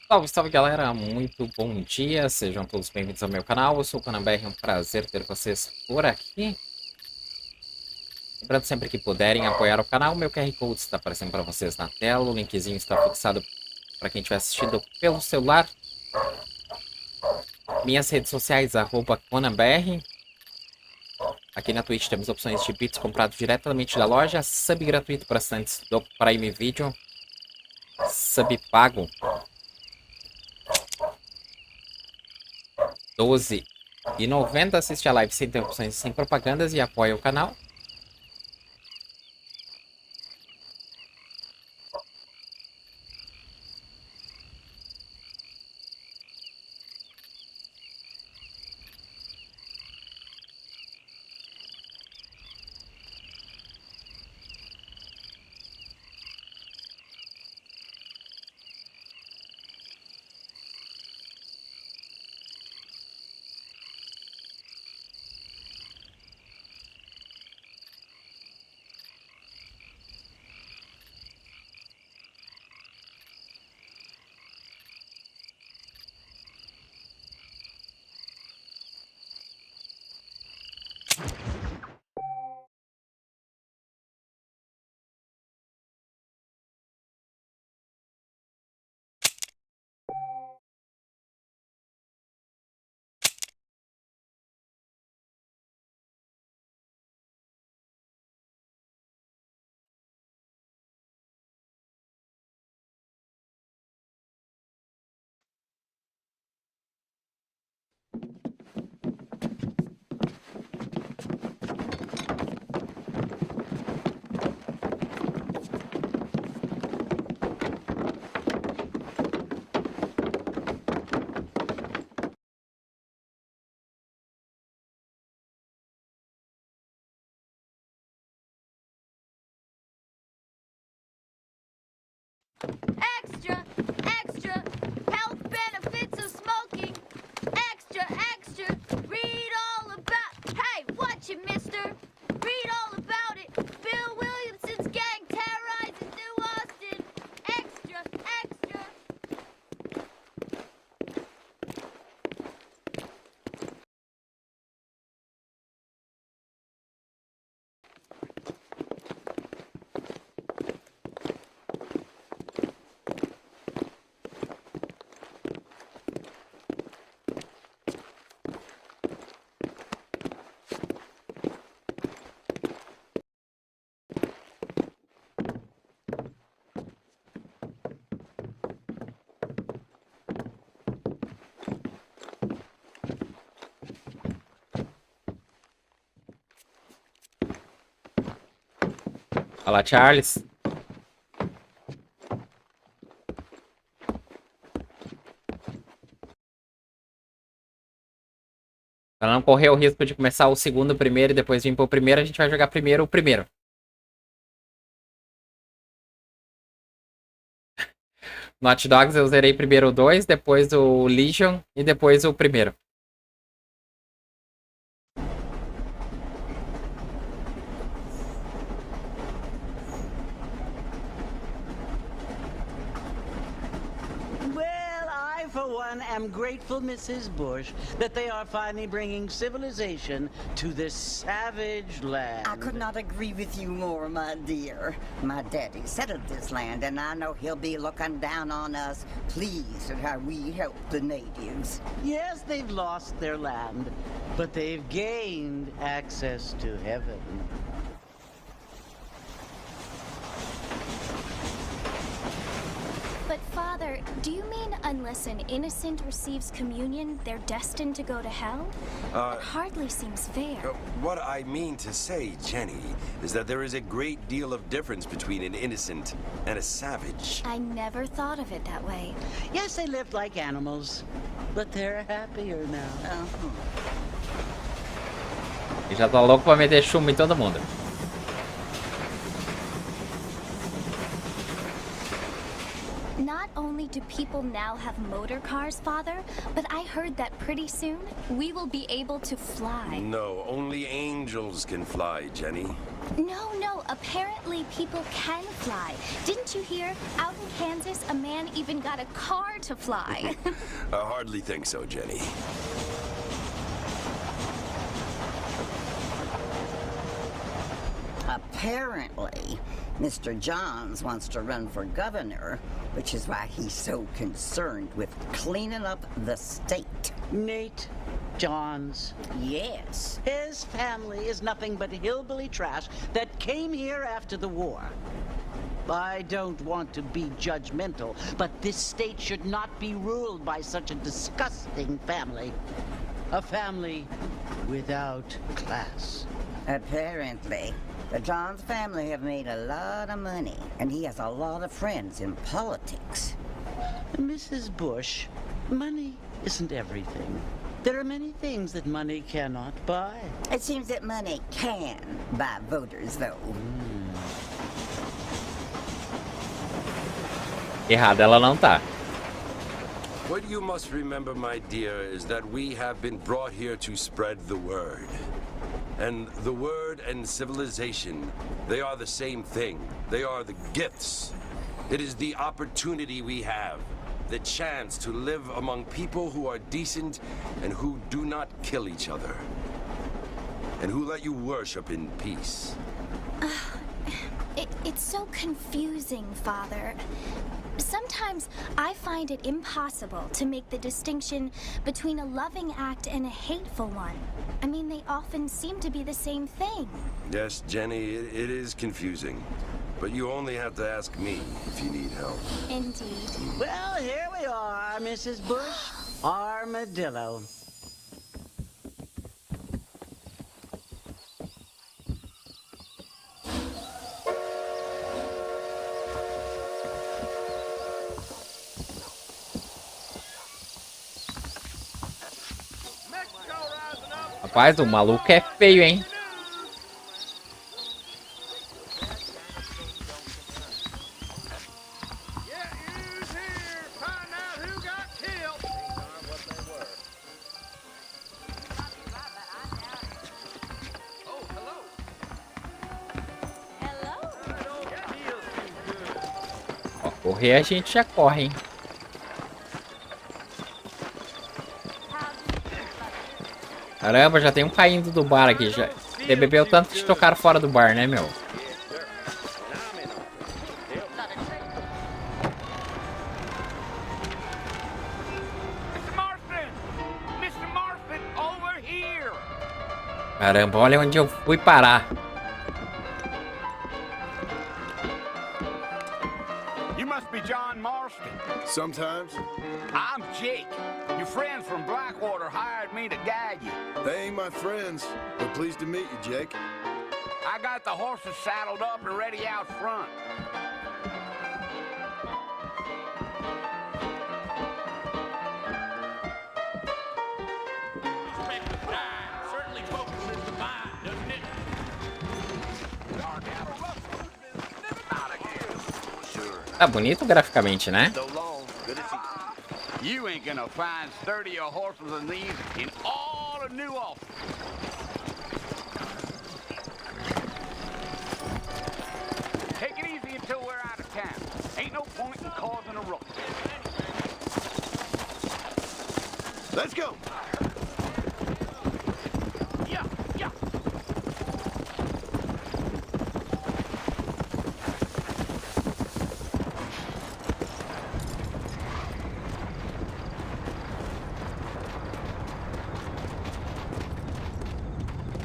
Salve, salve galera, muito bom dia, sejam todos bem-vindos ao meu canal, eu sou o Conabr, é um prazer ter vocês por aqui. Lembrando sempre que puderem apoiar o canal, meu QR Code está aparecendo para vocês na tela, o linkzinho está fixado para quem estiver assistindo pelo celular. Minhas redes sociais, @conabr. Aqui na Twitch temos opções de bits comprados diretamente da loja, sub gratuito para assinantes do Prime Video, sub pago 12,90, assiste a live sem interrupções e sem propagandas e apoia o canal. Extra, extra, health benefits of smoking. Extra, extra, read all about. Hey, watch it, mister. Read all about it. Bill Williamson's gang terrorizes New Austin. Extra, extra. Fala, Charles. Para não correr o risco de começar o segundo primeiro e depois vir pro primeiro, a gente vai jogar primeiro o primeiro. No Hot Dogs eu zerei primeiro o 2, depois o Legion e depois o primeiro. Well, I, for one, am grateful, Mrs. Bush, that they are finally bringing civilization to this savage land. I could not agree with you more, my dear. My daddy settled this land, and I know he'll be looking down on us, pleased at how we help the natives. Yes, they've lost their land, but they've gained access to heaven. But, Father, do you mean unless an innocent receives communion, they're destined to go to hell? It hardly seems fair. What I mean to say, Jenny, is that there is a great deal of difference between an innocent and a savage. I never thought of it that way. Yes, they lived like animals, but they're happier now. E já tô louco pra meter chumbo em todo mundo. Not only only do people now have motor cars, Father, but I heard that pretty soon we will be able to fly. No, only angels can fly, Jenny. No, apparently people can fly. Didn't you hear? Out in Kansas, a man even got a car to fly. I hardly think so, Jenny. Apparently, Mr. Johns wants to run for governor, which is why he's so concerned with cleaning up the state. Nate Johns. Yes. His family is nothing but hillbilly trash that came here after the war. I don't want to be judgmental, but this state should not be ruled by such a disgusting family. A family without class. Apparently. The Johns family have made a lot of money, and he has a lot of friends in politics. Mrs. Bush, money isn't everything. There are many things that money cannot buy. It seems that money can buy voters, though. Errada ela não tá. What you must remember, my dear, is that we have been brought here to spread the word. And the word and civilization, they are the same thing. They are the gifts. It is the opportunity we have, the chance to live among people who are decent and who do not kill each other. And who let you worship in peace. It's so confusing, Father. Sometimes I find it impossible to make the distinction between a loving act and a hateful one. I mean, they often seem to be the same thing. Yes, Jenny, it is confusing. But you only have to ask me if you need help. Indeed. Well, here we are, Mrs. Bush. Armadillo. Rapaz, o maluco é feio, hein? Ó, correr a gente já corre, hein? Caramba, já tem um caindo do bar aqui. Já bebeu tanto que tocaram fora do bar, né, meu? Caramba, olha onde eu fui parar. You must be John Marston. Sometimes. I'm Jake. Your friends from Blackwater hired me to guide you. They ain't my friends, but pleased to meet you, Jake. I got the horses saddled up and ready out front. Certainly focuses the mind, doesn't it? Tá bonito graficamente, né? You ain't gonna find sturdier horses than these in all of New Ulster. Take it easy until we're out of town. Ain't no point in causing a ruckus. Let's go. Yeah.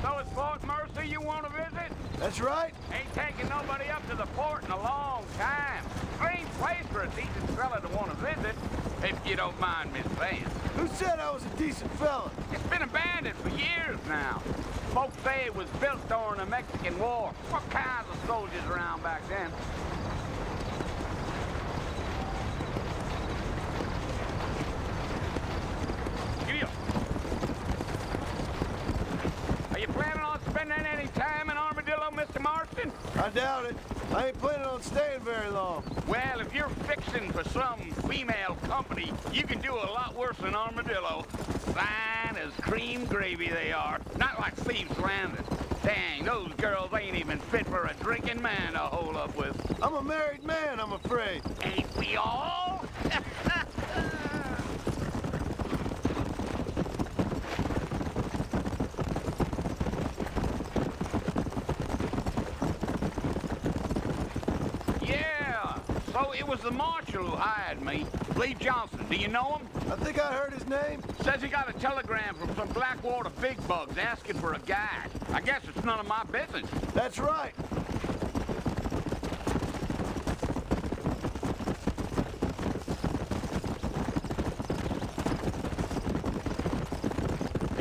So it's Fort Mercy you want to visit? That's right. Ain't taking nobody up to the fort in a long time. Strange place for a decent fella to want to visit, if you don't mind Miss Vance. Who said I was a decent fella? It's been abandoned for years now. Folks say it was built during the Mexican War. What kinds of soldiers around back then? Giddy up. Are you planning on spending any time in Armadillo, Mr. I doubt it. I ain't planning on staying very long. Well, if you're fixing for some female company, you can do a lot worse than armadillo. Fine as cream gravy they are. Not like thieves landed. Dang, those girls ain't even fit for a drinking man to hole up with. I'm a married man, I'm afraid. Ain't we all? Yeah, so it was the marshal who hired me. Lee Johnson, do you know him? I think I heard his name. Says he got a telegram from some Blackwater big bugs asking for a guide. I guess it's none of my business. That's right.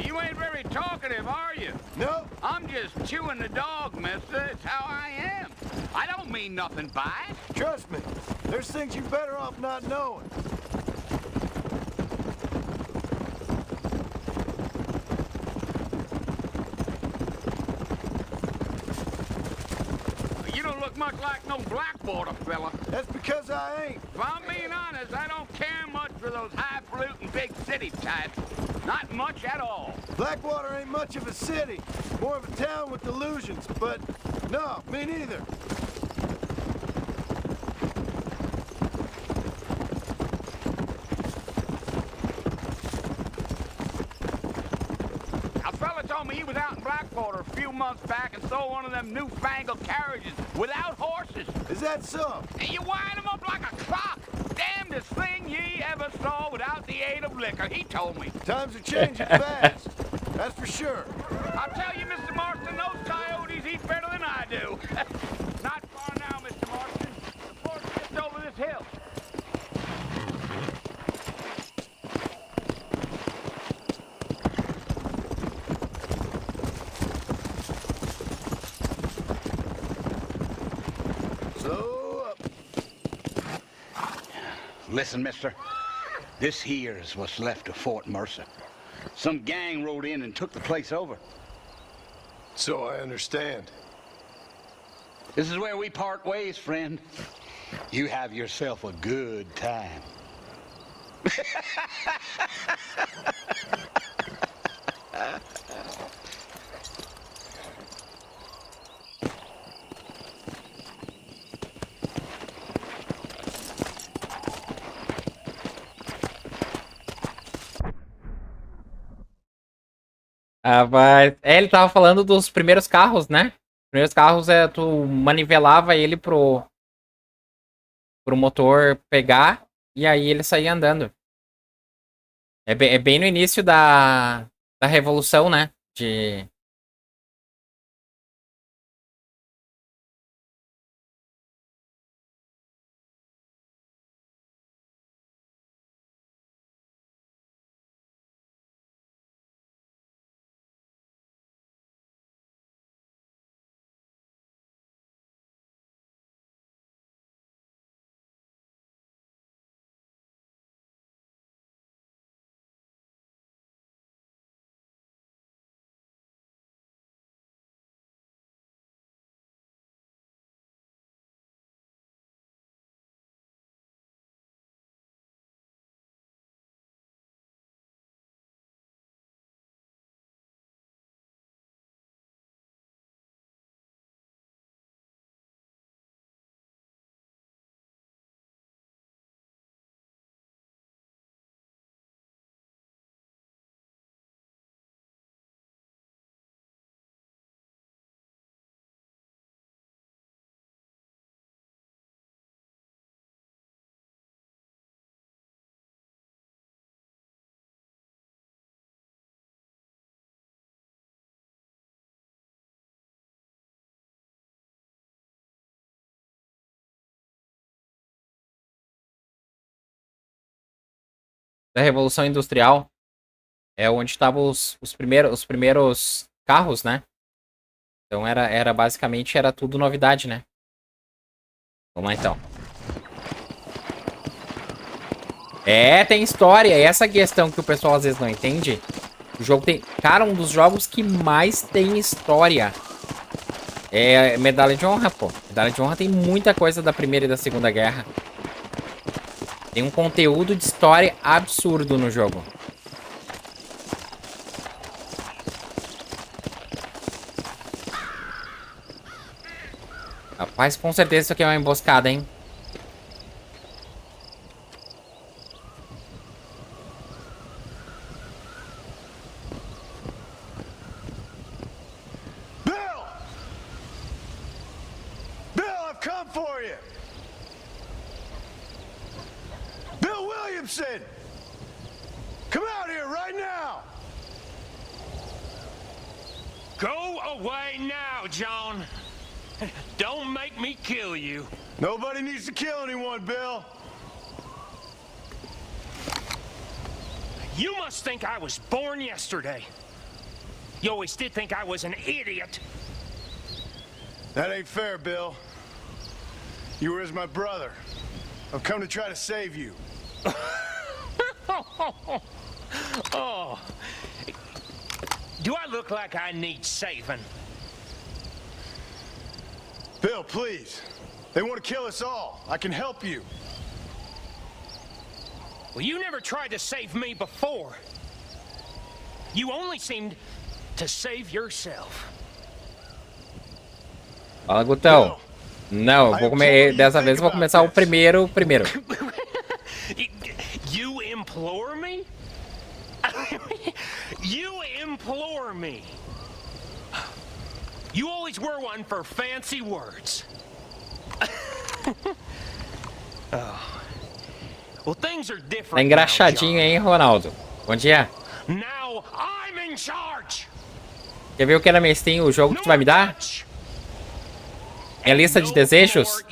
You ain't very talkative, are you? No, I'm just chewing the dog, mister. It's how I am. I don't mean nothing by it. trust me. There's things you're better off not knowing. You don't look much like no Blackwater fella. That's because I ain't. If I'm being honest, I don't care much for those highfalutin big city types. Not much at all. Blackwater ain't much of a city. More of a town with illusions, but no, me neither. A fella told me he was out in Blackwater a few months back and saw one of them newfangled carriages without horses. Is that so? And you wind them up like a clock. Damnedest thing ye ever saw without the aid of liquor, he told me. Times are changing fast. That's for sure. I'll tell you, Mr. Marston, those coyotes eat better than I do. Not far now, Mr. Marston. The fort's just over this hill. So, Listen, mister. This here is what's left of Fort Mercer. Some gang rode in and took the place over. so I understand. This is where we part ways, friend. You have yourself a good time. Ah, mas... ele tava falando dos primeiros carros, né? Os primeiros carros tu manivelava ele pro motor pegar e aí ele saía andando. É bem no início da revolução, né? Da Revolução Industrial. É onde estavam os primeiros carros, né? Então era basicamente era tudo novidade, né? Vamos lá então. Tem história. É essa questão que o pessoal às vezes não entende. O jogo tem... Cara, um dos jogos que mais tem história. É Medalha de Honra, pô. Medalha de Honra tem muita coisa da Primeira e da Segunda Guerra. Tem um conteúdo de história absurdo no jogo. Rapaz, com certeza isso aqui é uma emboscada, hein? Bill! Bill, I've come for you! Bill Williamson! Come out here right now! Go away now, John. Don't make me kill you. Nobody needs to kill anyone, Bill. You must think I was born yesterday. You always did think I was an idiot. That ain't fair, Bill. You were as my brother. I've come to try to save you. Oh. Do I look like I need saving? Bill, please. They want to kill us all. I can help you. Well, you never tried to save me before. You only seemed to save yourself. Fala, Gutão. Não, eu vou comer. Dessa vez eu vou começar o primeiro. You implore me? You implore me. You always were one for fancy words. Oh. Well, things are different. Tá engraxadinho, now, hein, Ronaldo? Bom dia. Now I'm in charge. Quer ver o que na minha Steam, o jogo que tu vai me dar? Minha lista de desejos?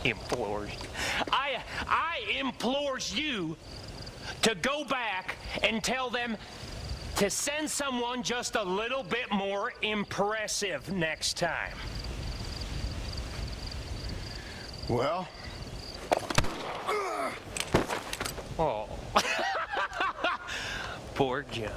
Implores. I implores you to go back and tell them to send someone just a little bit more impressive next time. Well? Oh. Poor John.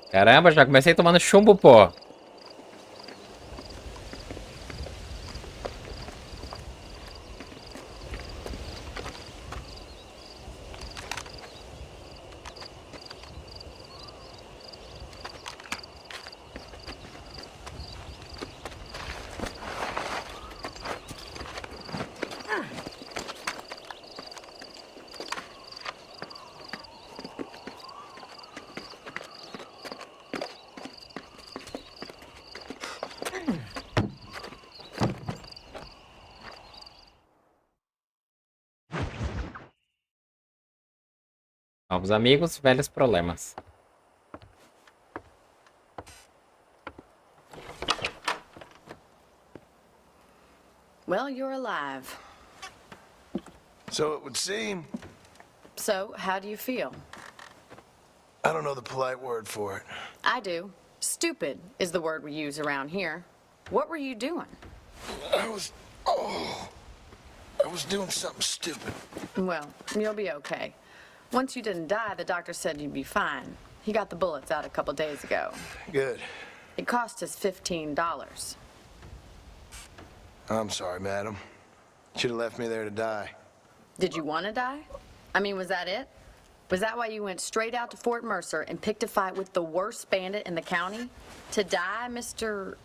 Caramba, já comecei tomando chumbo, pô. Novos amigos, velhos problemas. Well, you're alive. So it would seem. So, how do you feel? I don't know the polite word for it. I do. Stupid is the word we use around here. What were you doing? I was doing something stupid. Well, you'll be okay. Once you didn't die, the doctor said you'd be fine. He got the bullets out a couple days ago. Good. It cost us $15. I'm sorry, madam. Should have left me there to die. Did you want to die? I mean, was that it? Was that why you went straight out to Fort Mercer and picked a fight with the worst bandit in the county? To die, Mr.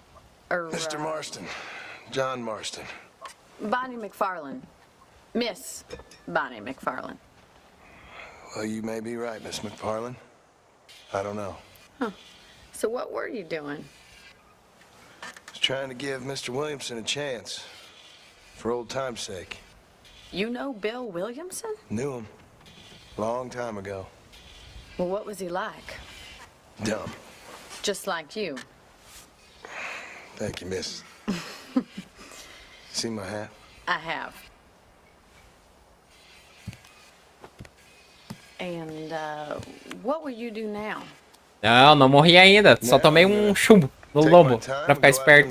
Mr. Marston. John Marston. Bonnie McFarlane. Miss Bonnie McFarlane. Well, you may be right, Miss McFarlane. I don't know. Huh. So what were you doing? I was trying to give Mr. Williamson a chance. For old time's sake. You know Bill Williamson? Knew him. Long time ago. Well, what was he like? Dumb. Just like you. Thank you, miss. See my hat? I have. And, what will you do now? Não, não morri ainda. Só tomei um chumbo no lombo pra ficar esperto.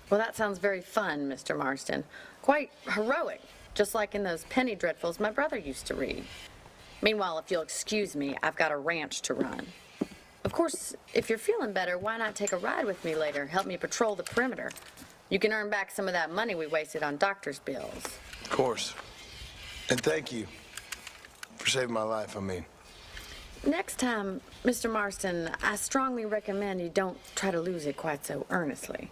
Well, that sounds very fun, Mr. Marston. Quite heroic, just like in those penny dreadfuls my brother used to read. Meanwhile, if you'll excuse me, I've got a ranch to run. Of course, if you're feeling better, why not take a ride with me later? Help me patrol the perimeter. You can earn back some of that money we wasted on doctor's bills. Of course. And thank you for saving my life, I mean. Next time, Mr. Marston, I strongly recommend you don't try to lose it quite so earnestly.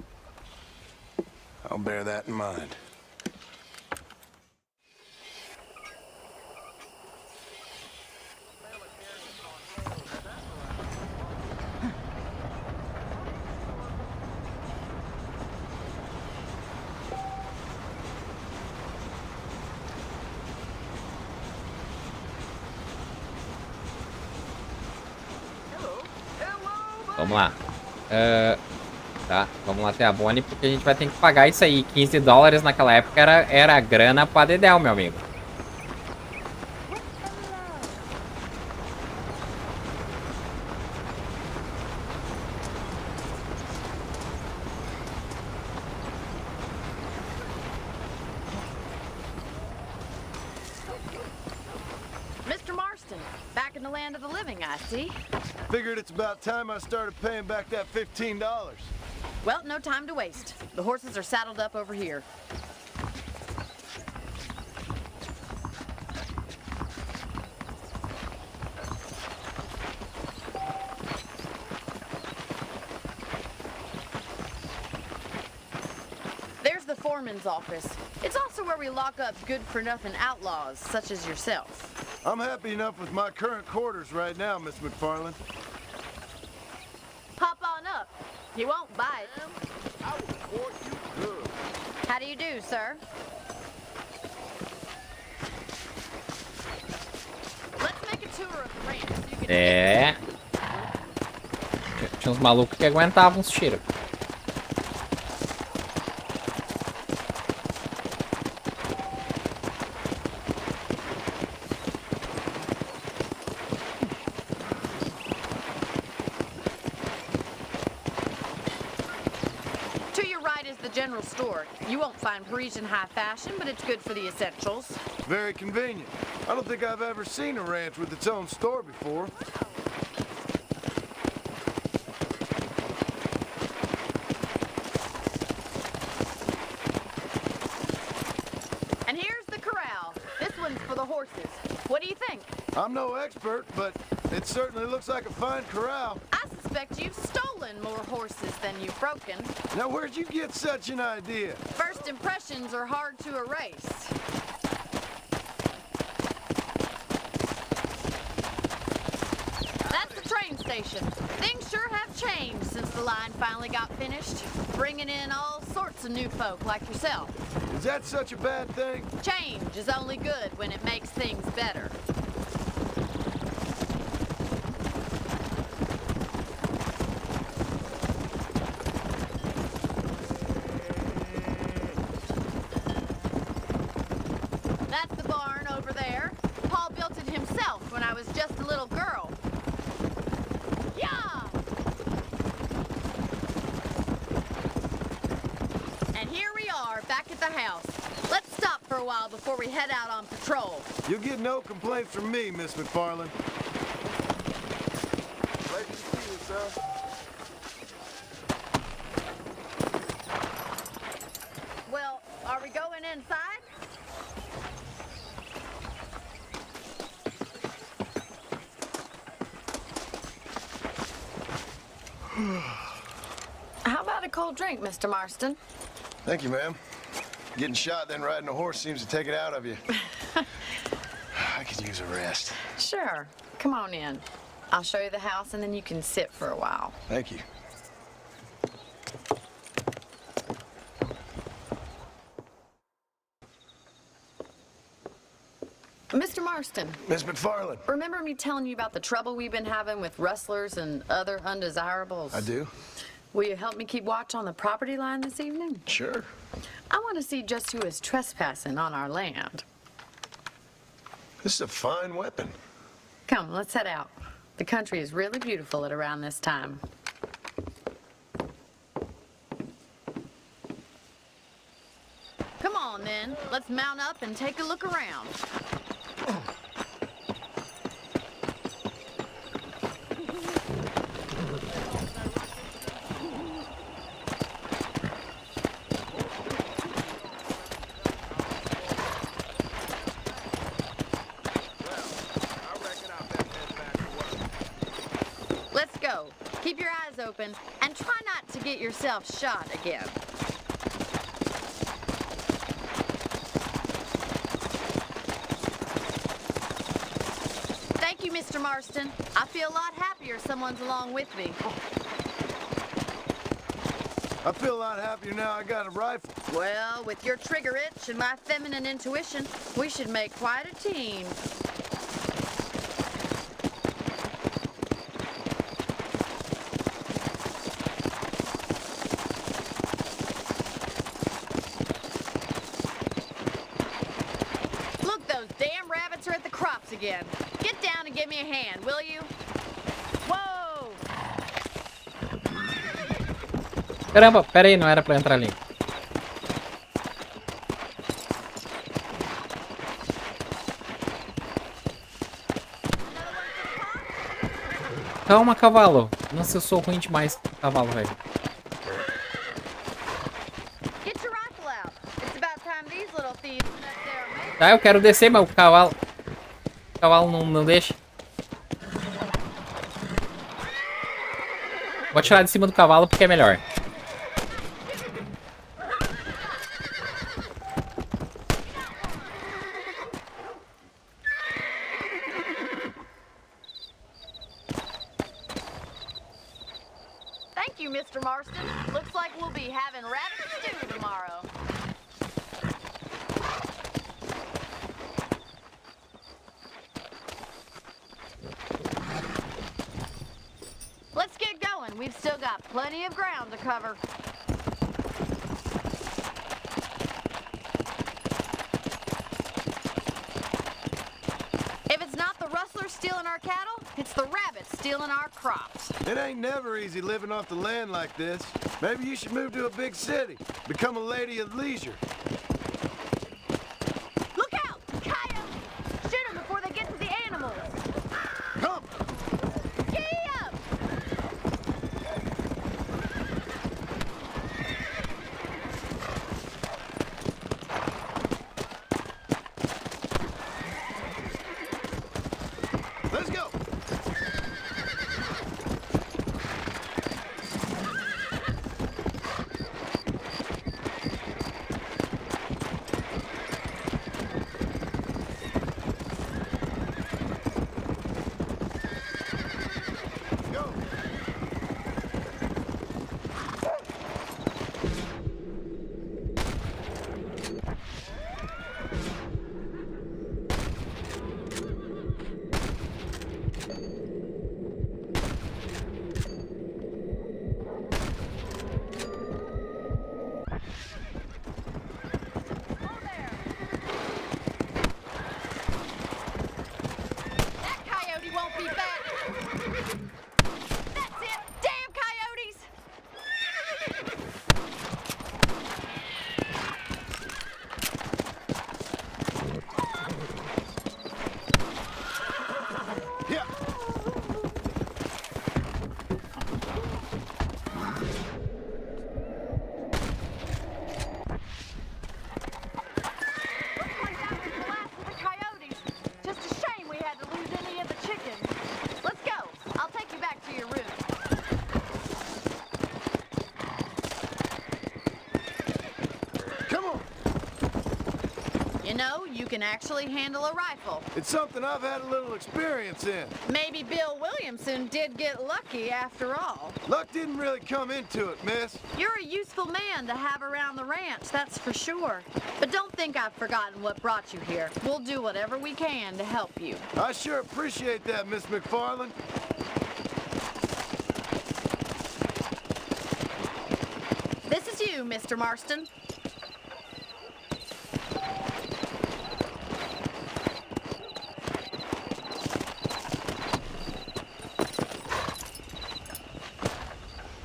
I'll bear that in mind. Vamos lá. Tá, vamos lá ter a Bonnie, porque a gente vai ter que pagar isso aí. $15 naquela época era grana pra dedéu, meu amigo. Mr. Marston, back in the land of the living, I see. Figured it's about time I started paying back that $15. Well, no time to waste. The horses are saddled up over here. There's the foreman's office. It's also where we lock up good-for-nothing outlaws, such as yourself. I'm happy enough with my current quarters right now, Miss McFarland. Hop on up. He won't bite. I will court you good. How do you do, sir? Let's make a tour of the ranch so you can... É. Tinha uns malucos que aguentavam os tiros. General store. You won't find Parisian high fashion, but it's good for the essentials. Very convenient. I don't think I've ever seen a ranch with its own store before. And here's the corral. This one's for the horses. What do you think? I'm no expert, but it certainly looks like a fine corral. I suspect you've stolen more horses than you've broken. Now, where'd you get such an idea? First impressions are hard to erase. That's the train station. Things sure have changed since the line finally got finished, bringing in all sorts of new folk like yourself. Is that such a bad thing? Change is only good when it makes things better. That's the barn over there. Paul built it himself when I was just a little girl. Yeah! And here we are, back at the house. Let's stop for a while before we head out on patrol. You'll get no complaints from me, Miss McFarland. Glad to see you, sir. Well, are we going inside? How about a cold drink, Mr. Marston? Thank you, ma'am. Getting shot, then riding a horse seems to take it out of you. I could use a rest. Sure. Come on in. I'll show you the house, and then you can sit for a while. Thank you. Mr. Marston, Miss McFarland. remember me telling you about the trouble we've been having with rustlers and other undesirables? I do. Will you help me keep watch on the property line this evening? Sure. I want to see just who is trespassing on our land. This is a fine weapon. Come, let's head out. The country is really beautiful at around this time. Come on, then. Let's mount up and take a look around. Let's go. Keep your eyes open and try not to get yourself shot again. Thank you, Mr. Marston. I feel a lot happier someone's along with me. I feel a lot happier now I got a rifle. Well, with your trigger itch and my feminine intuition, we should make quite a team. Look, those damn rabbits are at the crops again. Get down and give me a hand, will you? Whoa! Caramba, pera aí, não era pra entrar ali. Calma, cavalo. Nossa, eu sou ruim demais com cavalo, velho. Get your rifle out. It's about time these little thieves met their mate. Tá, eu quero descer, mas o cavalo... O cavalo não deixa. Vou atirar de cima do cavalo porque é melhor. Thank you, Mr. Marston. Looks like we'll be having rabbit stew tomorrow. Let's get going. We've still got plenty of ground to cover. If it's not the rustlers stealing our cattle, it's the rabbits stealing our crops. It ain't never easy living off the land like this. Maybe you should move to a big city. Become a lady of leisure. Look out! Coyotes! Shoot them before they get to the animals. Come! Gee up! Let's go! Go! That coyote won't be back. That's it! Damn coyotes! Yeah! Looks like that was the last of the coyotes. Just a shame we had to lose any of the chickens. Let's go. I'll take you back to your room. Come on! You know, you can actually handle a rifle. It's something I've had a little experience in. Maybe Bill Williamson did get lucky after all. Luck didn't really come into it, miss. You're a useful man to have around the ranch, that's for sure. But don't think I've forgotten what brought you here. We'll do whatever we can to help you. I sure appreciate that, Miss McFarland. This is you, Mr. Marston.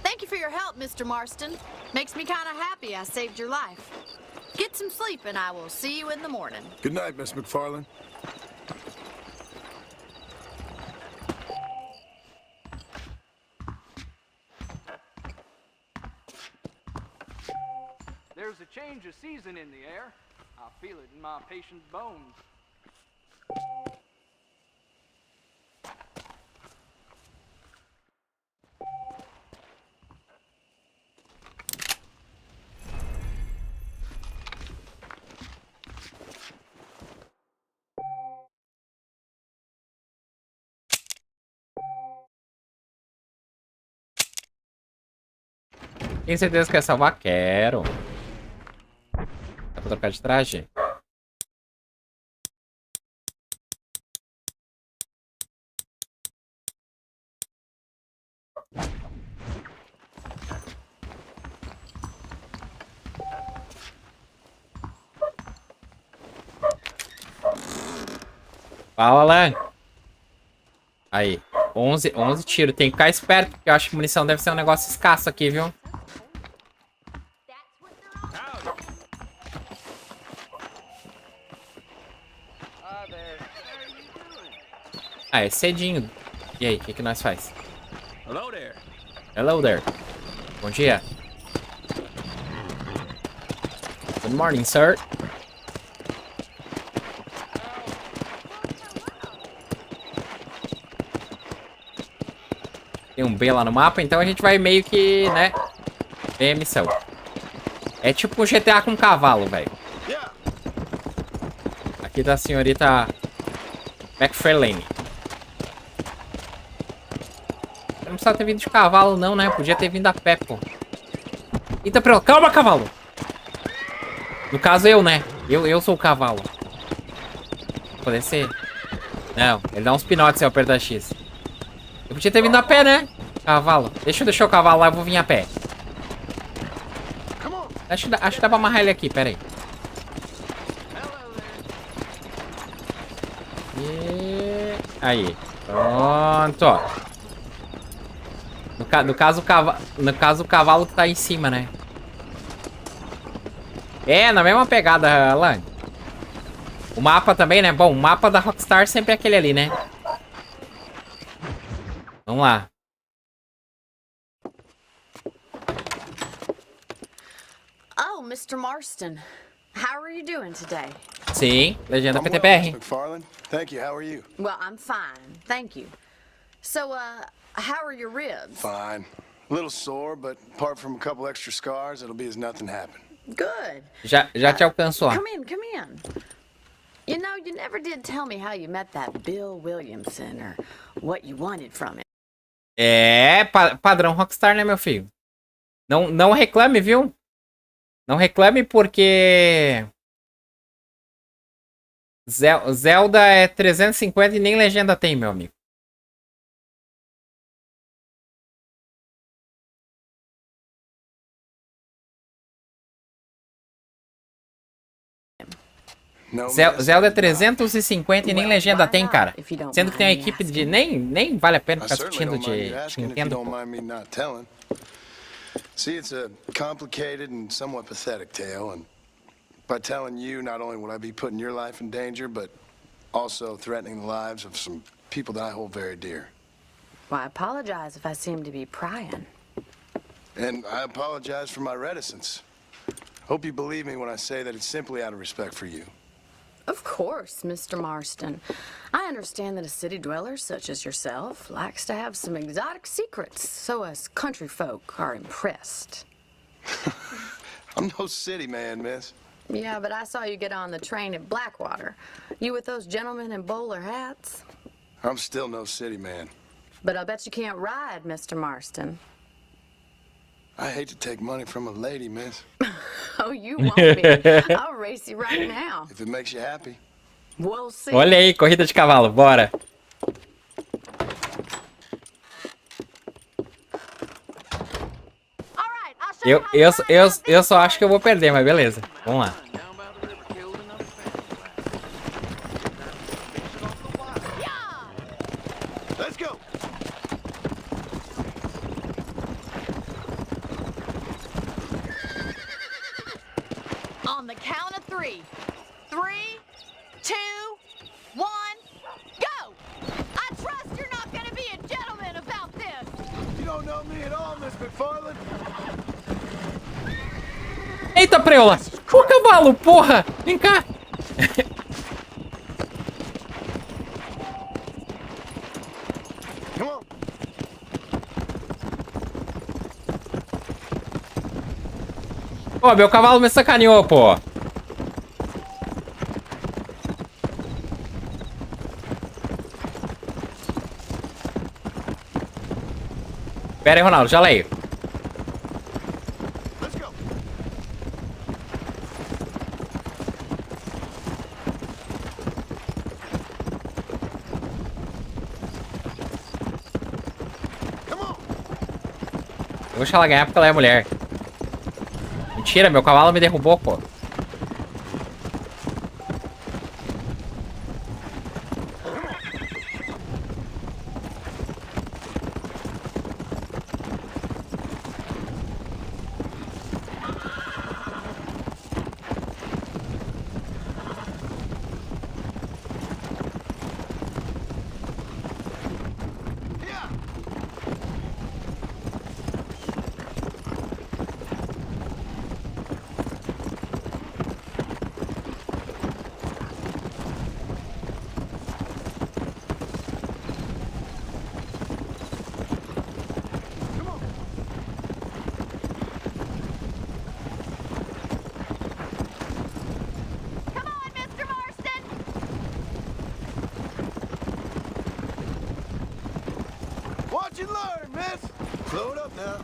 Thank you for your help, Mr. Marston. Makes me kind of happy I saved your life. Get some sleep and I will see you in the morning. Good night, Miss McFarland. There's a change of season in the air. I feel it in my patient's bones. Tem certeza que quer salvar? Quero. Dá pra trocar de traje? Fala, Alan. Aí. 11 tiros. Tem que ficar esperto, porque eu acho que munição deve ser um negócio escasso aqui, viu? Ah, é cedinho. E aí, o que nós faz? Hello there. Hello there. Bom dia. Good morning, sir. Tem um B lá no mapa, então a gente vai meio que, né, ver a missão. É tipo um GTA com cavalo, velho. Aqui tá a senhorita McFarlane. Não precisava ter vindo de cavalo não, né? Podia ter vindo a pé, pô. Eita, calma, cavalo! No caso, eu, né? Eu sou o cavalo. Pode ser? Não, ele dá uns pinotes se eu apertar X. Eu podia ter vindo a pé, né? Cavalo. Deixa eu deixar o cavalo lá, eu vou vir a pé. Acho que dá pra amarrar ele aqui, pera aí. E... aí. Pronto, ó. No caso, o cavalo que tá em cima, né? É, na mesma pegada, Alan. O mapa também, né? Bom, o mapa da Rockstar sempre é aquele ali, né? Vamos lá. Oh, Mr. Marston. How are you doing today? Sim, legenda I'm well, PTBR. Miss McFarland. Thank you. How are you? Well, I'm fine. Thank you. So, how are your ribs? Fine. A little sore, but apart from a couple extra scars, it'll be as nothing happened. Good. Já te alcançou. Come in. You know, you never did tell me how you met that Bill Williamson or what you wanted from him. É, padrão Rockstar, né, meu filho? Não reclame, viu? Não reclame porque... Zelda é 350 e nem legenda tem, meu amigo. Zelda é 350 e nem legenda tem, cara. Sendo que tem uma equipe de... Nem vale a pena ficar discutindo de Nintendo. See, it's a complicated and somewhat pathetic tale, and by telling you, not only will I be putting your life in danger, but also threatening the lives of some people that I hold very dear. Well, I apologize if I seem to be prying. And I apologize for my reticence. Hope you believe me when I say that it's simply out of respect for you. Of course, Mr. Marston. I understand that a city dweller such as yourself likes to have some exotic secrets, so us country folk are impressed. I'm no city man, miss. Yeah, but I saw you get on the train at Blackwater. You with those gentlemen in bowler hats? I'm still no city man. But I'll bet you can't ride, Mr. Marston. I hate to take money from a lady, miss. Oh, you won't be. I'll race you right now. If it makes you happy. We'll see. Olha aí, corrida de cavalo, bora. Eu só acho que eu vou perder, mas beleza. Vamos lá. Let's go. On the count of three. 3, 2, 1, go! I trust you're not gonna be a gentleman about this. You don't know me at all, Miss McFarland. Eita, preula! O cavalo, porra! Vem cá! Come on. Pô, meu cavalo me sacaneou, pô! Pera aí, Ronaldo, já leio. vou deixar ela ganhar porque ela é mulher. Mentira, meu cavalo me derrubou, pô. Come on, Mr. Marston! Watch and learn, miss. Slow it up now.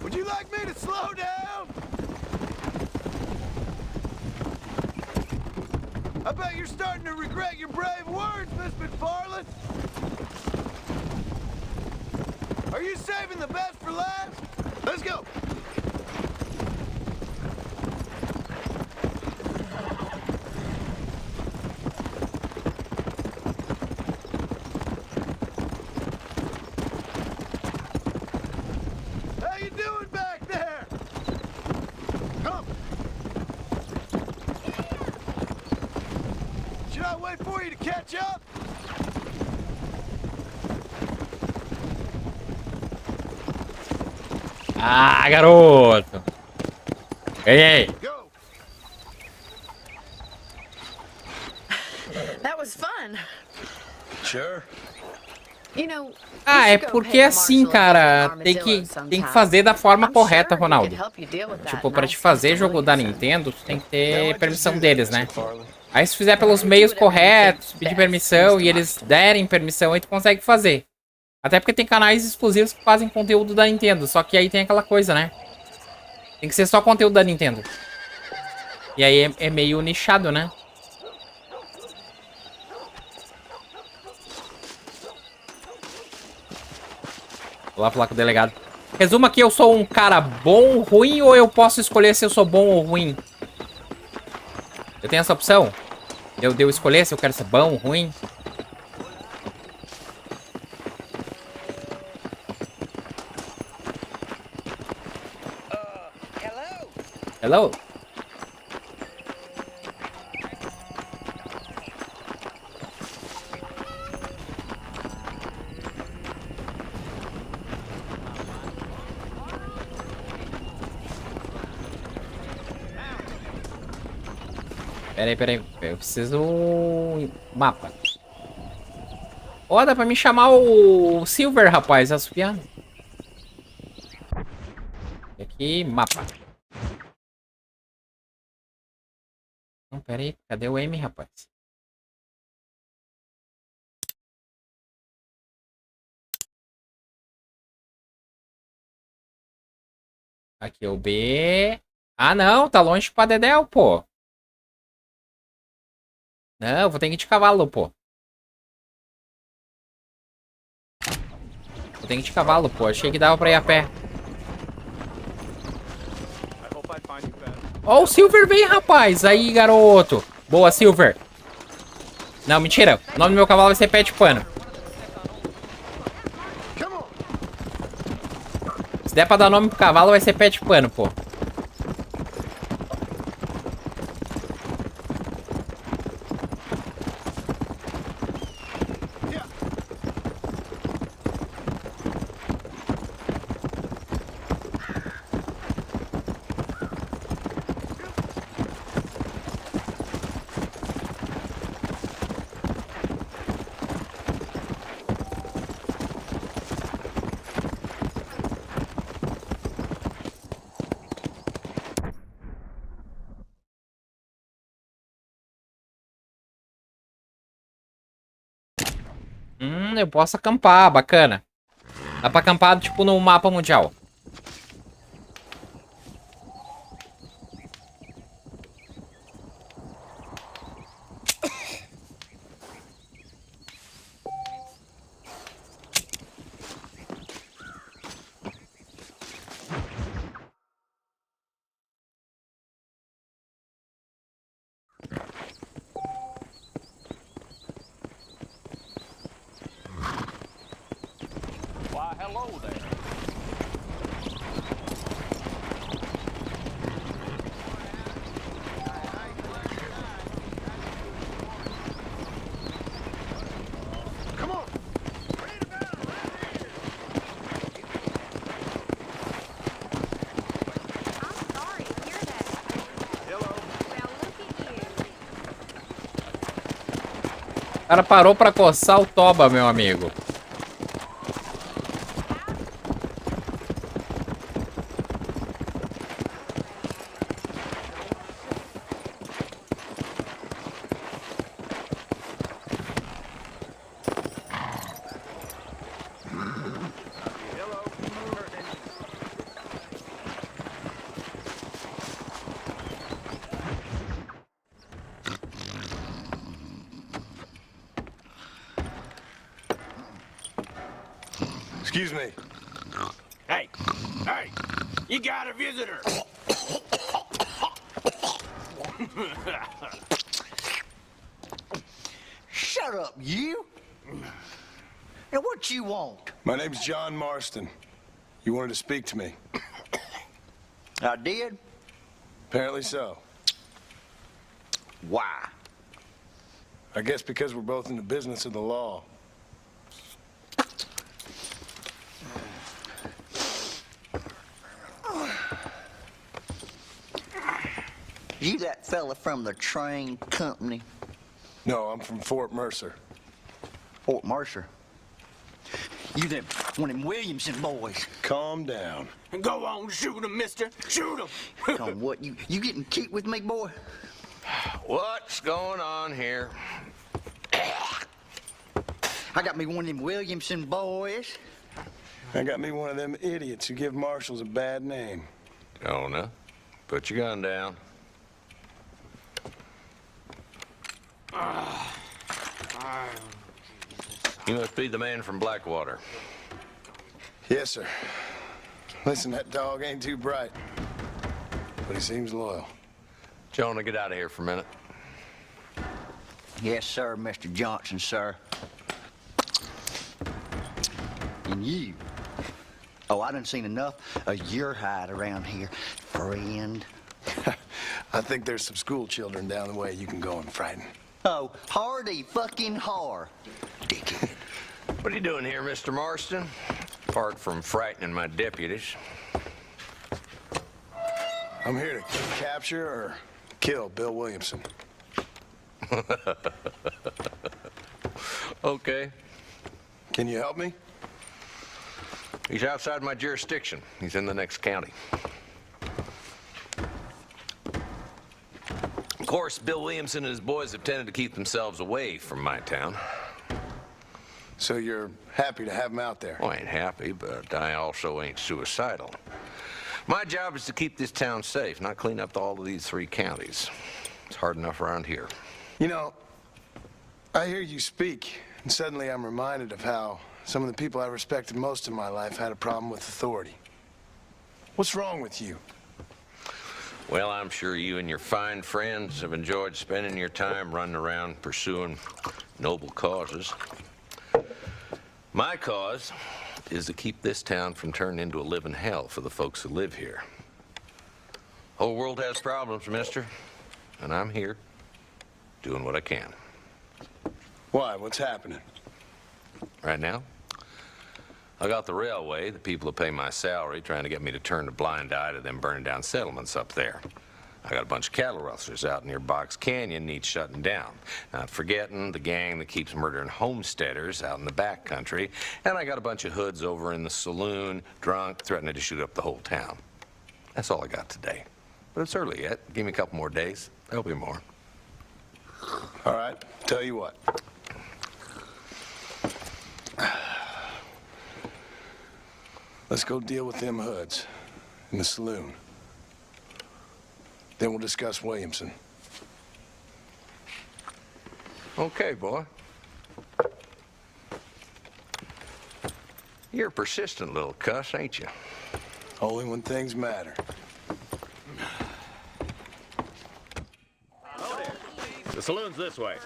Would you like me to slow down? I bet you're starting to regret your brave words, Miss McFarland. Are you saving the best for last? Let's go. How you doing back there? Come. Should I wait for you to catch up? Ah, garoto. Ganhei. Go. That was fun. Sure. You know, you Ah, é should go porque pay the assim, marshal a cara, visit tem Armadillo que sometime. fazer da forma I'm correta, sure he Ronaldo. could help you deal with that Tipo, pra te nice fazer Mr. jogo da Williamson. Nintendo, tu tem que Now, ter I just permissão do deles, this, né? McFarland. Aí se fizer pelos Do meios whatever you corretos, think pedir best, permissão Mr. e eles derem permissão, aí tu consegue fazer. Até porque tem canais exclusivos que fazem conteúdo da Nintendo, só que aí tem aquela coisa, né? Tem que ser só conteúdo da Nintendo. E aí é meio nichado, né? Vou lá falar com o delegado. Resuma aqui, eu sou um cara bom, ruim, ou eu posso escolher se eu sou bom ou ruim? Eu tenho essa opção? De eu escolher se eu quero ser bom, ruim? Hello? Peraí. Eu preciso mapa. Ó, dá pra me chamar o Silver, rapaz, assobiando. Aqui, mapa. Não, peraí. Cadê o M, rapaz? Aqui é o B. Ah, não. Tá longe pra Dedéu, pô. Não, vou ter que ir de cavalo, pô. Vou ter que ir de cavalo, pô. Achei que dava pra ir a pé. Ó, o Silver vem, rapaz. Aí, garoto. Boa, Silver. Não, mentira. O nome do meu cavalo vai ser Pé de Pano. Se der pra dar nome pro cavalo, vai ser Pé de Pano, pô. Eu posso acampar, bacana. Dá pra acampar, tipo, no mapa mundial. cara parou pra coçar o toba, meu amigo. Excuse me. Hey, you got a visitor. Shut up, you. Now, what you want? My name's John Marston. You wanted to speak to me. I did? Apparently so. Why? I guess because we're both in the business of the law. You that fella from the train company? No, I'm from Fort Mercer. Fort Mercer? You them one of them Williamson boys? Calm down. Go on, shoot him, mister. Shoot him. Come on, what, you getting cute with me, boy? What's going on here? I got me one of them Williamson boys. I got me one of them idiots who give marshals a bad name. Jonah, put your gun down. You must be the man from Blackwater. Yes, sir. Listen, that dog ain't too bright, but he seems loyal. Jonah, get out of here for a minute. Yes, sir, Mr. Johnson, sir. And you. Oh, I done seen enough of your hide around here, friend. I think there's some school children down the way you can go and frighten. Oh, hardy fucking har. Dickhead. What are you doing here, Mr. Marston? Apart from frightening my deputies. I'm here to capture or kill Bill Williamson. Okay. Can you help me? He's outside my jurisdiction. He's in the next county. Of course, Bill Williamson and his boys have tended to keep themselves away from my town. So you're happy to have him out there? Well, I ain't happy, but I also ain't suicidal. My job is to keep this town safe, not clean up all of these 3 counties. It's hard enough around here. You know, I hear you speak, and suddenly I'm reminded of how some of the people I respected most in my life had a problem with authority. What's wrong with you? Well, I'm sure you and your fine friends have enjoyed spending your time running around pursuing noble causes. My cause is to keep this town from turning into a living hell for the folks who live here. Whole world has problems, mister, and I'm here doing what I can. Why? What's happening? Right now, I got the railway, the people who pay my salary, trying to get me to turn a blind eye to them burning down settlements up there. I got a bunch of cattle rustlers out near Box Canyon needs shutting down. Not forgetting the gang that keeps murdering homesteaders out in the back country. And I got a bunch of hoods over in the saloon, drunk, threatening to shoot up the whole town. That's all I got today. But it's early yet. Give me a couple more days. There'll be more. All right, tell you what. Let's go deal with them hoods in the saloon. Then we'll discuss Williamson. Okay, boy. You're a persistent little cuss, ain't you? Only when things matter. The saloon's this way.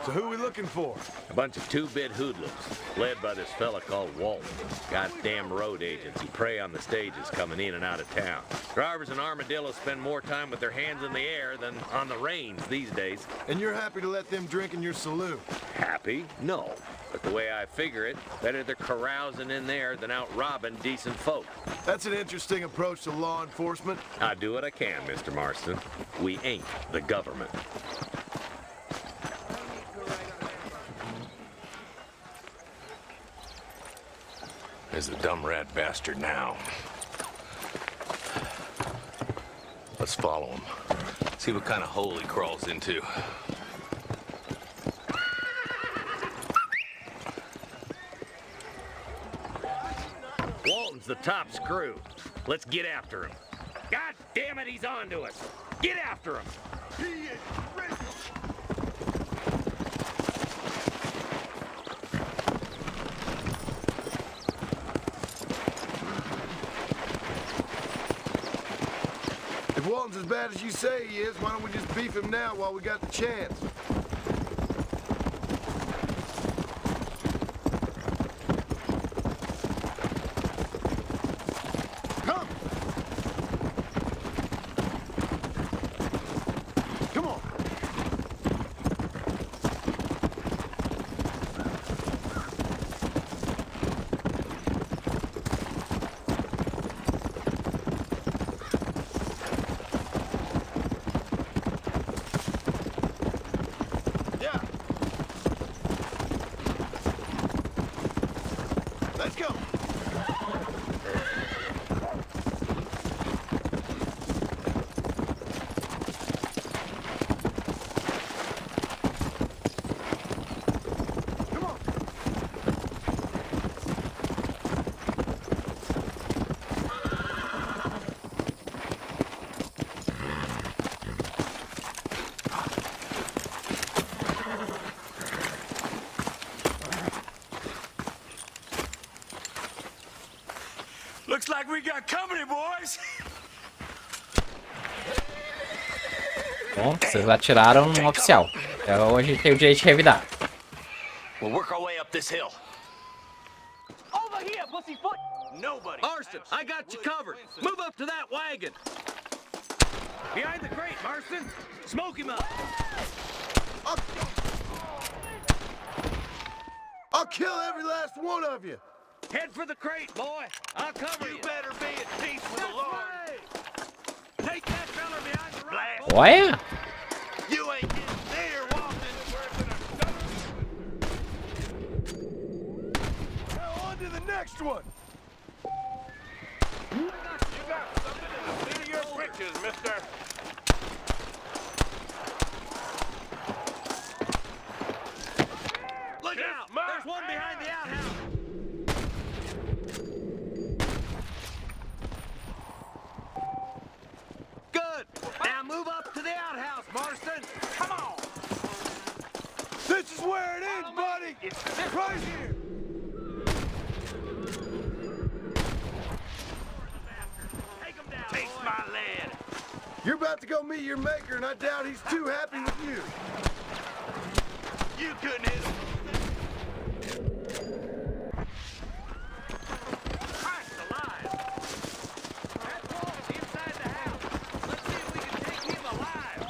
So who are we looking for? A bunch of 2-bit hoodlums, led by this fella called Walton. Goddamn road agents who prey on the stages coming in and out of town. Drivers in Armadillo spend more time with their hands in the air than on the reins these days. And you're happy to let them drink in your saloon? Happy? No. But the way I figure it, better they're carousing in there than out robbing decent folk. That's an interesting approach to law enforcement. I do what I can, Mr. Marston. We ain't the government. There's the dumb rat bastard now. Let's follow him. See what kind of hole he crawls into. Walton's the top screw. Let's get after him. God damn it, he's on to us. Get after him. He is ready. If Walton's as bad as you say he is, why don't we just beef him now while we got the chance? Come! Come on! Yeah. Let's go. Come on. Looks like we got company, boys. Bom, vocês atiraram no oficial. Então a gente tem o direito de revidar. We'll work our way up this hill. Over here, pussyfoot! Nobody. Marston, I got you covered. Move up to that wagon. Behind the crate, Marston. Smoke him up. I'll kill every last one of you. Head for the crate, boy. I'll cover you. You better be at peace with the Lord. Take that fella behind the right. Olha! You ain't getting near Walton. Now on to the next one. You got something in the seat of your britches, mister. Look out! There's one behind the outhouse. Good. Now move up to the outhouse, Marston. Come on. This is where it is, buddy. Right here. Take him down, Taste boy. my lead. You're about to go meet your maker, and I doubt he's too happy with you. You couldn't hit him. Christ alive. That wall's inside the house. Let's see if we can take him alive.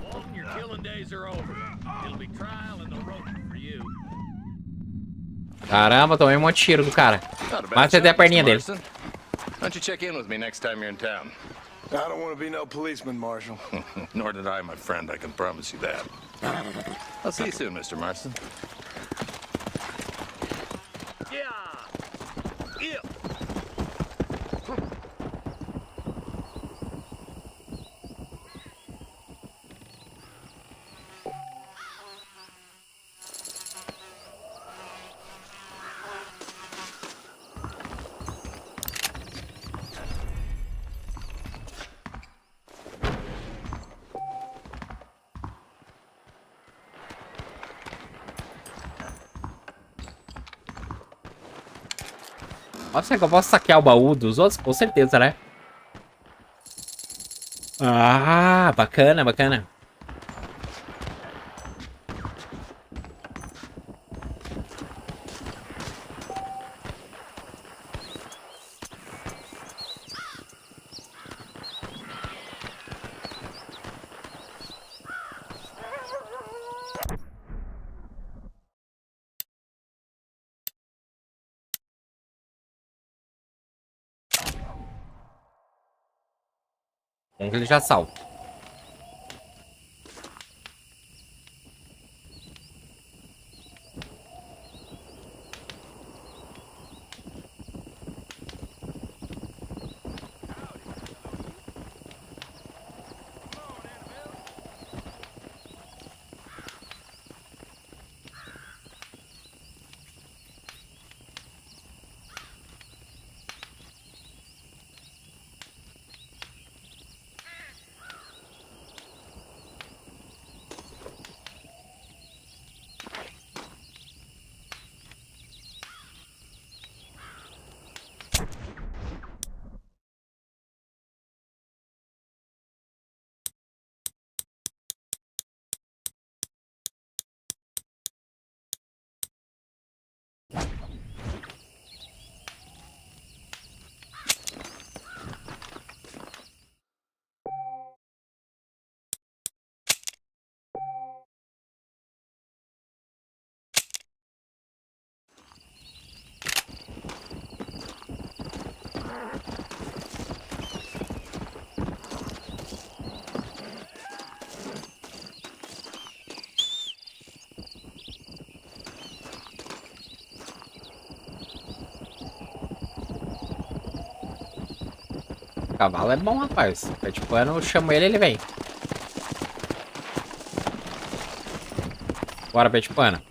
Walton, your killing days are over. It'll be trial and the rope for you. Caramba, tomei um monte de tiro do cara. Not a bad Mas até a shot, perninha Mr. dele. Marston. Why don't you check in with me next time you're in town? I don't want to be no policeman, Marshal. Nor did I, my friend. I can promise you that. I'll see you soon, Mr. Marston. Yeah. Yeah. Nossa, será que eu posso saquear o baú dos outros? Com certeza, né? Ah, bacana, bacana. Bom que ele já salta. Cavalo é bom, rapaz. É tipo, eu chamo ele, ele vem. Bora, pé de pano.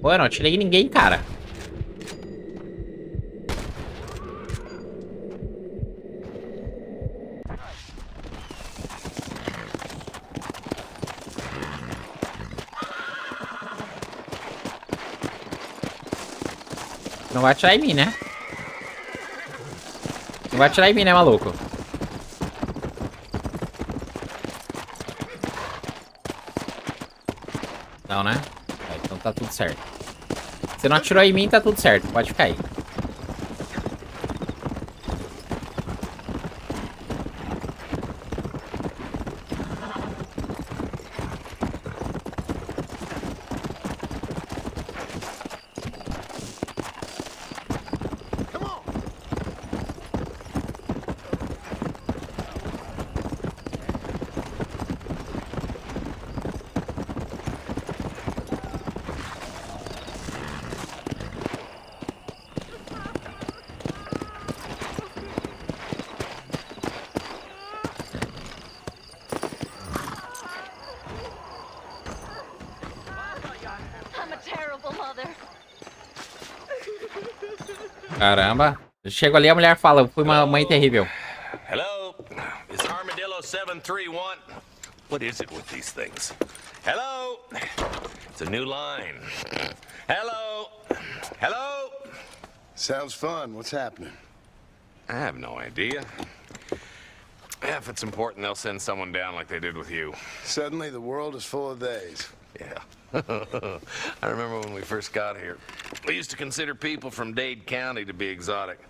Pô, eu não atirei em ninguém, cara. Não vai atirar em mim, né? Não vai atirar em mim, né, maluco? Não, né? Então tá tudo certo. Você não atirou em mim, tá tudo certo. Pode ficar aí. Caramba. Chego ali, a mulher fala, eu fui uma mãe terrível. Hello? Is Armadillo 731? What is it with these things? Hello? It's a new line. Hello? Hello? Sounds fun. What's happening? I have no idea. If it's important, they'll send someone down like they did with you. Suddenly, the world is full of days. Yeah. I remember when we first got here. We used to consider people from Dade County to be exotic.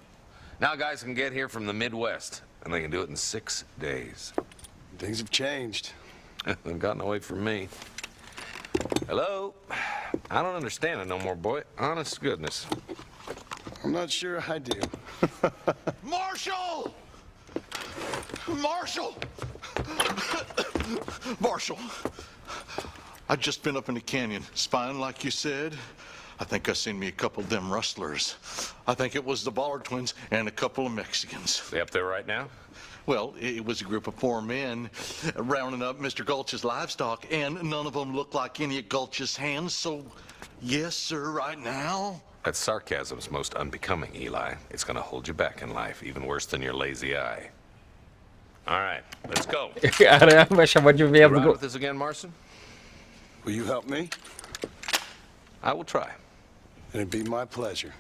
Now guys can get here from the Midwest, and they can do it in 6 days. Things have changed. They've gotten away from me. Hello? I don't understand it no more, boy. Honest to goodness. I'm not sure I do. Marshall! Marshall! Marshall! I've just been up in the canyon, spying like you said. I think I seen me a couple of them rustlers. I think it was the Ballard twins and a couple of Mexicans. They up there right now? Well, it was a group of 4 men rounding up Mr. Gulch's livestock, and none of them looked like any of Gulch's hands, so yes, sir, right now. That sarcasm's most unbecoming, Eli. It's gonna hold you back in life, even worse than your lazy eye. All right, let's go. Caramba, chamou de You vesgo. ride with us again, Marston? Will you help me? I will try. It'd be my pleasure.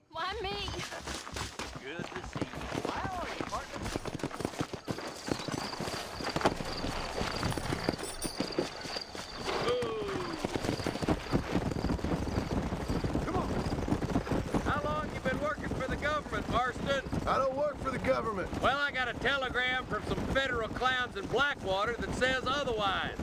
Why me? Good to see you. How are you, partner? Come on. How long you been working for the government, Marston? I don't work for the government. Well, I got a telegram from some federal clowns in Blackwater that says otherwise.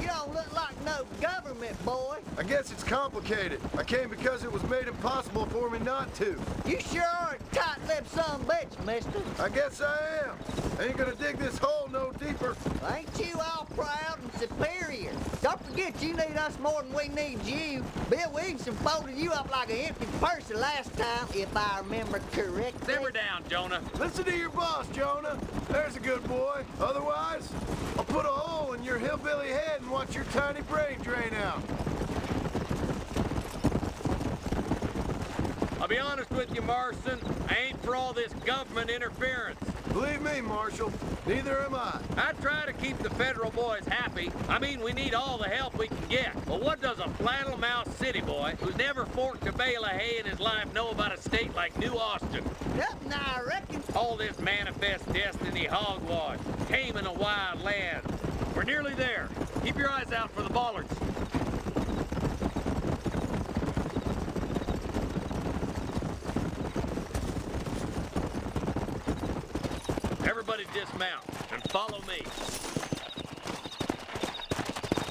You don't look like no government boy. I guess it's complicated. I came because it was made impossible for me not to. You sure are a tight-lipped son of a bitch, mister. I guess I am. I ain't gonna dig this hole no deeper. Ain't you all proud and superior? Don't forget you need us more than we need you. Bill Williamson folded you up like an empty purse the last time, if I remember correctly. Simmer down, Jonah. Listen to your boss, Jonah. There's a good boy. Otherwise, I'll put a hole in your hillbilly head and watch your tiny brain drain out. I'll be honest with you, Marston. I ain't for all this government interference. Believe me, Marshal, neither am I. I try to keep the federal boys happy. I mean, we need all the help we can get. But what does a flannel-mouthed city boy who's never forked a bale of hay in his life know about a state like New Austin? Nothing, I reckon. All this manifest destiny hogwash, taming a wild land. We're nearly there. Keep your eyes out for the bollards. Everybody dismount and follow me.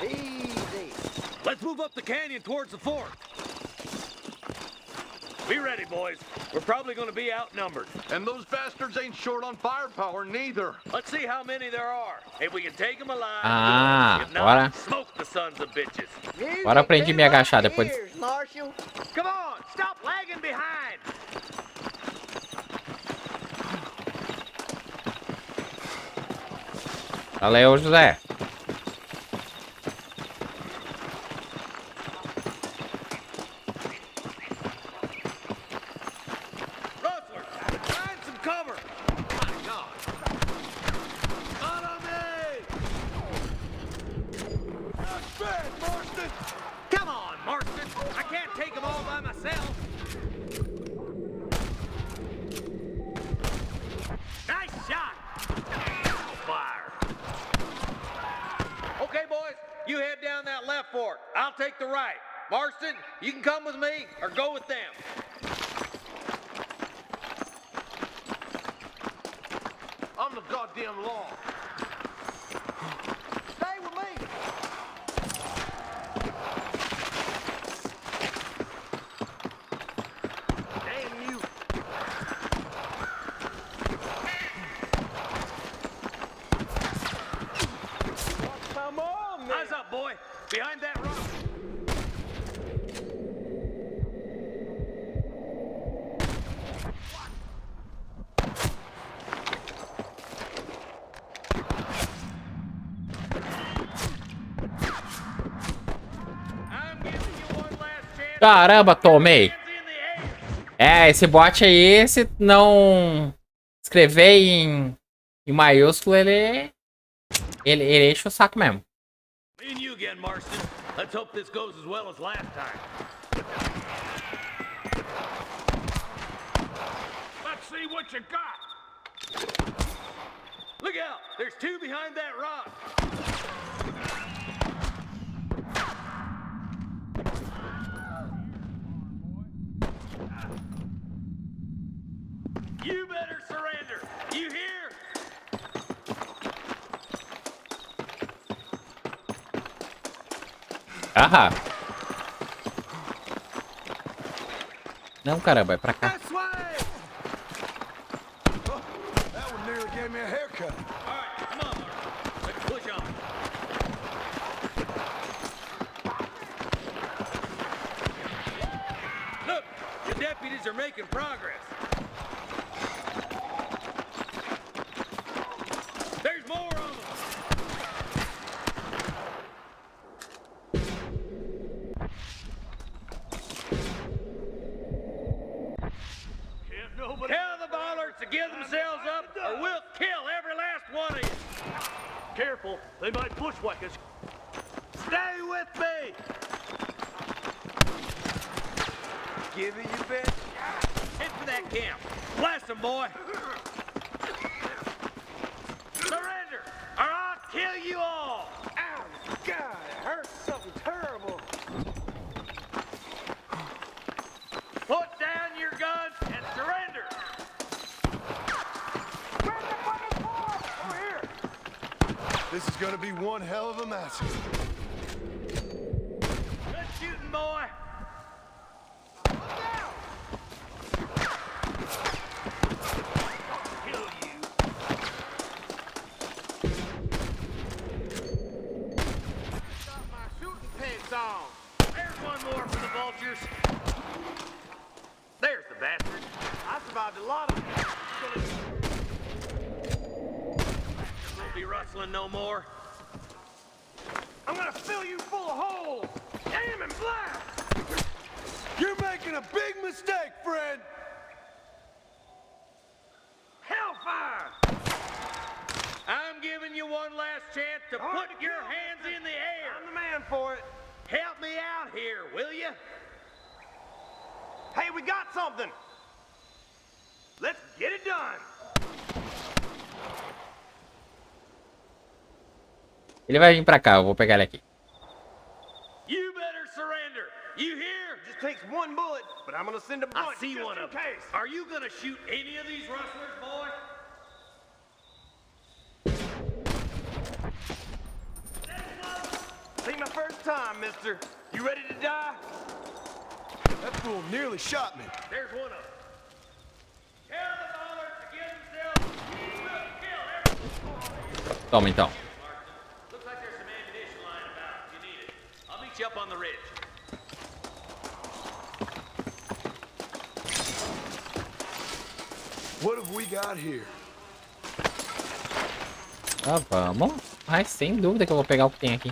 Easy. Let's move up the canyon towards the fort. Be ready, boys. We're probably going to be outnumbered. And those bastards ain't short on firepower, neither. Let's see how many there are. If we can take them alive, Ah, if not, bora. smoke the sons of bitches. Agora aprendi a me agachar depois. Cheers, Marshal. Come on, stop lagging behind. Valeu, José. Rustler, find some cover. My God. On me! Not bad, Marston. Come on, Marston. I can't take them all by myself. Nice shot. Fire. Okay, boys, you head down that left fork. I'll take the right. Marston, you can come with me or go with them. I'm the goddamn law. Stay with me. Damn you. Come on, man. Eyes up, boy. Behind that rock. I'm giving you one last chance. Caramba, tomei. Hands in the air. É, esse bot aí, se não escrever em maiúsculo, ele enche o saco mesmo. Me and you again, Marston. Let's hope this goes as well as last time. Let's see what you got. Look out! There's two behind that rock. You better surrender. You hear? Ah! Não, caramba, é pra cá. This way. Oh, that one nearly gave me a haircut. All right, come on, Mark. Let's push on. Look, the deputies are making progress. There's more of them. Tell the ballers to give themselves up, or we'll kill every last one of you. Careful, they might bushwhack us. Stay with me! Give it your best. Head for that camp. Blast them, boy. Surrender, or I'll kill you all. Ow, God, it hurts something terrible. Put down your guns and surrender. Over here. This is gonna be one hell of a massacre. Good shooting, boy. Kill you. Got my shooting pants on. There's one more for the vultures. There's the bastard. I survived a lot of them. Won't be rustling no more. I'm gonna fill you full of holes. Damn and blast. You're making a big mistake, friend. Hellfire! I'm giving you one last chance to put your hands in the air. I'm the man for it. Help me out here, will you? Hey, we got something. Let's get it done. Ele vai vir pra cá, eu vou pegar ele aqui. You better surrender. You hear? Just takes one bullet, but I'm gonna send a I bunch see just one in of them. case. Are you gonna shoot any of these rustlers, boy? Ain't my first time, mister. You ready to die? That fool nearly shot me. There's one of them. Tell the ballers to give themselves. We will kill every... Toma então. Looks like there's some ammunition lying about. If you need it, I'll meet you up on the ridge. What have we got here? Tá, vamos. Mas sem dúvida que eu vou pegar o que tem aqui.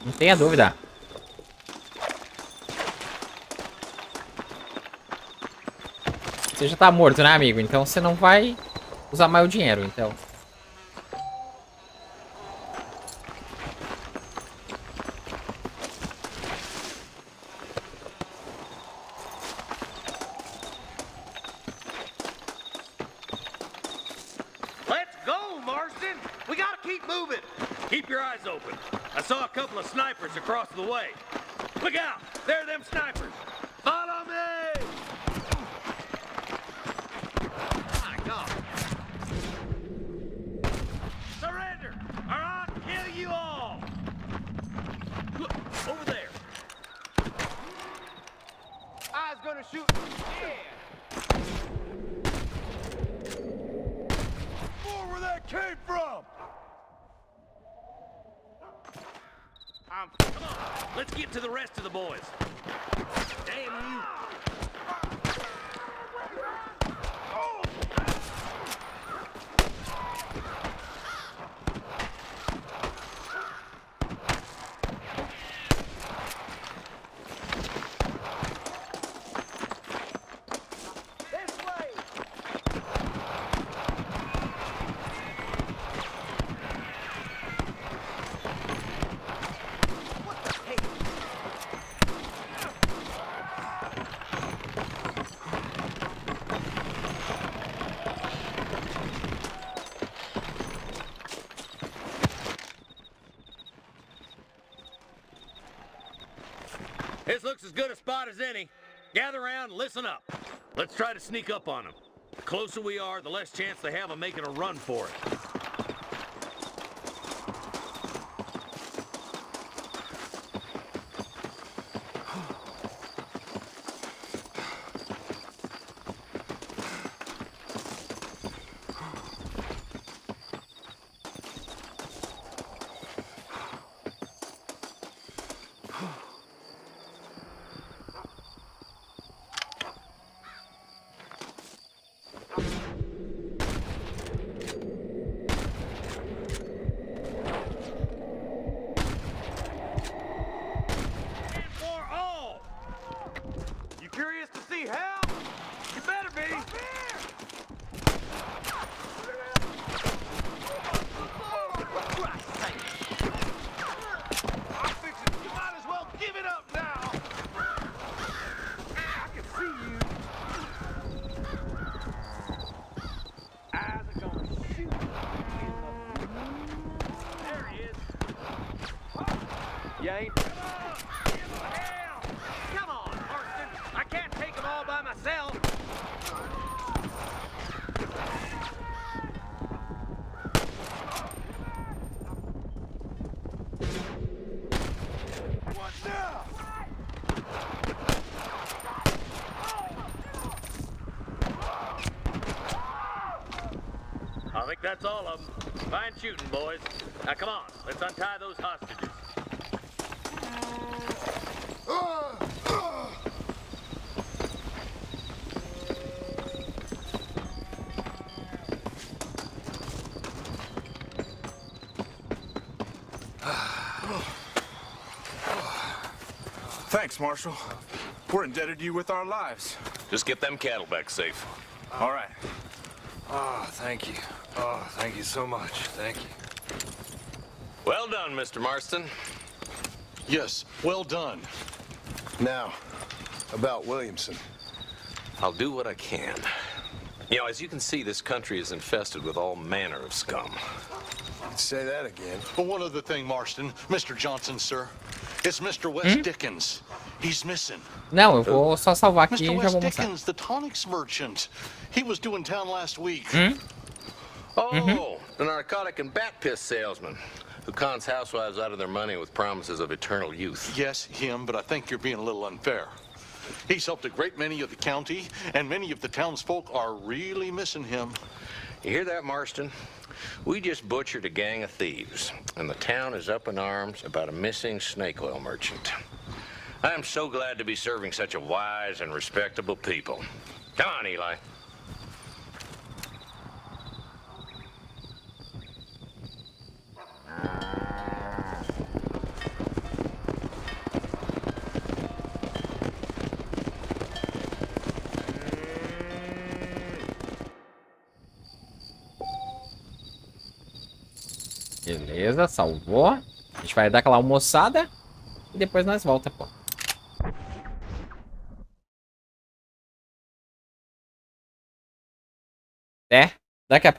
Não tenha dúvida. Você já tá morto, né, amigo? Então você não vai usar mais o dinheiro, então. Let's go, Marston. We gotta keep moving. Keep your eyes open. I saw a couple of snipers across the way. Look out! There are them snipers. Follow me! My God. Surrender, or I'll kill you all. Look, over there. I was gonna shoot. Yeah. More where that came from. Come on, let's get to the rest of the boys. Damn you. This way. What the heck? This looks as good a spot as any. Gather around and listen up. Let's try to sneak up on them. The closer we are, the less chance they have of making a run for it. that's all of them. Fine shooting, boys. Now come on, let's untie those hostages. Thanks, Marshal. We're indebted to you with our lives. Just get them cattle back safe. All right. Oh, thank you. Oh, thank you so much. Thank you. Well done, Mr. Marston. Yes, well done. Now, about Williamson. I'll do what I can. You know, as you can see, this country is infested with all manner of scum. Say that again. But one other thing, Marston. Mr. Johnson, sir. It's Mr. West Dickens. He's missing. Não, eu vou só salvar aqui e Mr. já West vou mostrar. Dickens, the tonics merchant. He was due in town last week. Oh, the narcotic and bat piss salesman who cons housewives out of their money with promises of eternal youth. Yes, him, but I think you're being a little unfair. He's helped a great many of the county, and many of the townsfolk are really missing him. You hear that, Marston? We just butchered a gang of thieves, and the town is up in arms about a missing snake oil merchant. I am so glad to be serving such a wise and respectable people. Come on, Eli. Beleza, salvou. A gente vai dar aquela almoçada e depois nós volta, pô. Daqui a